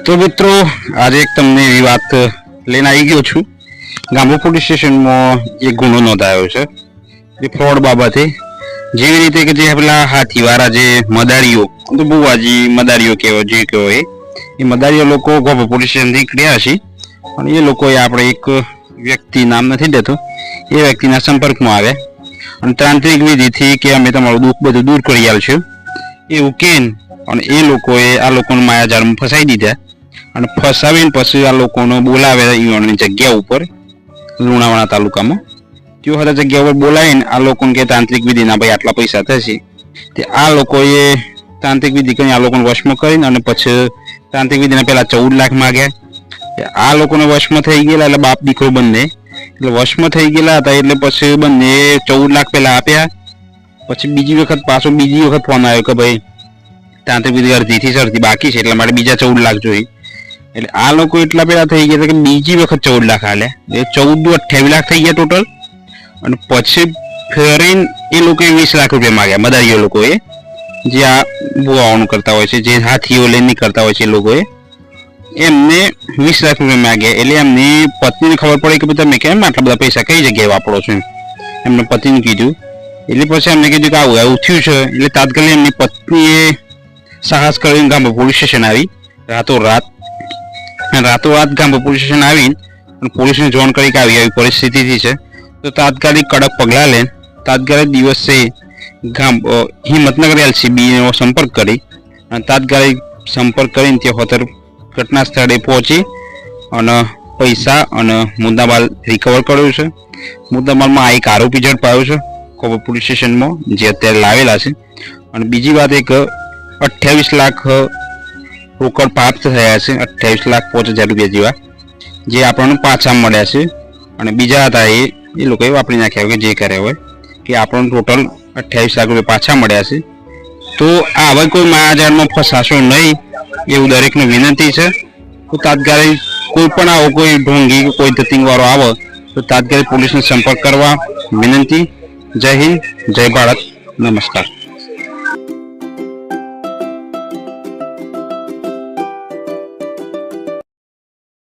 તો મિત્રો આજે એક તમને એવી વાત લઈને આવી ગયો છું। ગામો પોલીસ સ્ટેશનમાં એક ગુનો નોંધાયો છે એ ફ્રોડ બાબતે। જેવી રીતે કે જે પેલા હાથીવાળા જે મદારીઓ તો બુવાજી મદારીઓ કહેવાય જે કહેવાય એ મદારીઓ લોકો ગામો પોલીસ સ્ટેશનથી નીકળ્યા છે અને એ લોકોએ આપણે એક વ્યક્તિ નામ નથી દેતો એ વ્યક્તિના સંપર્કમાં આવ્યા અને તાંત્રિક વિધિથી કે અમે તમારું દુઃખ બધું દૂર કરી આલશું એવું કહીને અને એ લોકોએ આ લોકોને માયાજાળમાં ફસાઈ દીધા અને ફસાવીને પછી આ લોકોને બોલાવ્યા ઈવણની જગ્યા ઉપર લુણાવાડા તાલુકામાં તેઓ હતા જગ્યા ઉપર બોલાવીને આ લોકોને કે તાંત્રિક વિધિના ભાઈ આટલા પૈસા થશે તે આ લોકોએ તાંત્રિક વિધિ કરીને આ લોકોને વશમાં કરીને અને પછી તાંત્રિક વિધિના પહેલા 14 લાખ માગ્યા। આ લોકોને વશમાં થઈ ગયેલા એટલે બાપ દીકરો બંને એટલે વશમાં થઈ ગયેલા હતા એટલે પછી બંને 14 લાખ પહેલા આપ્યા। પછી બીજી વખત ફોન આવ્યો કે ભાઈ તાંત્રિક વિધિ અડધીથી સરથી બાકી છે એટલે મારે બીજા 14 લાખ જોઈએ। એટલે આ લોકો એટલા પેલા થઈ ગયા કે બીજી વખત 14 લાખ આલ્યા એટલે 14 28 લાખ થઈ ગયા ટોટલ। અને પછી ફેરીને એ લોકોએ 20 લાખ રૂપિયા માંગ્યા મદારીઓ લોકોએ જે આ બુવાઓનું કરતા હોય છે જે હાથીઓ લઈને કરતા હોય છે એ લોકોએ એમને 20 લાખ રૂપિયા માંગ્યા। એટલે એમની પત્નીને ખબર પડી કે તમે કેમ આટલા બધા પૈસા કઈ જગ્યાએ વાપરો છો એમને પતિને કીધું। એટલે પછી એમને કીધું કે આવું થયું છે એટલે તાત્કાલિક એમની પત્નીએ સાહસ કરીને ગામો પોલીસ સ્ટેશન આવી રાતોરાત ગામો પોલીસ સ્ટેશન આવીને પોલીસને જાણ કરી કે આવી પરિસ્થિતિ છે તો તાત્કાલિક કડક પગલાં લે તાત્કાલિક દિવસે હિંમતનગર LCBનો સંપર્ક કરી અને તાત્કાલિક સંપર્ક કરીને ત્યાં હોતર ઘટના સ્થળે પહોંચી અને પૈસા અને મુદ્દામાલ રિકવર કર્યો છે। મુદ્દામાલમાં એક આરોપી ઝડપાયો છે કોબા પોલીસ સ્ટેશનમાં જે અત્યારે લાવેલા છે। અને બીજી વાત એક 28 લાખ રોકડ પ્રાપ્ત થયા છે 28,05,000 રૂપિયા જેવા જે આપણને પાછા મળ્યા છે। અને બીજા હતા એ લોકોએ વાપરી નાખ્યા કે જે કર્યા હોય કે આપણને ટોટલ 28 લાખ રૂપિયા પાછા મળ્યા છે। તો આ હવે કોઈ માયાજાળમાં ફસાશો નહીં એવું દરેકને વિનંતી છે। તો તાત્કાલિક કોઈ પણ આવો કોઈ ઢોંગી કોઈ ધતિંગવાળો આવે તો તાત્કાલિક પોલીસનો સંપર્ક કરવા વિનંતી। જય હિન્દ, જય ભારત, નમસ્કાર।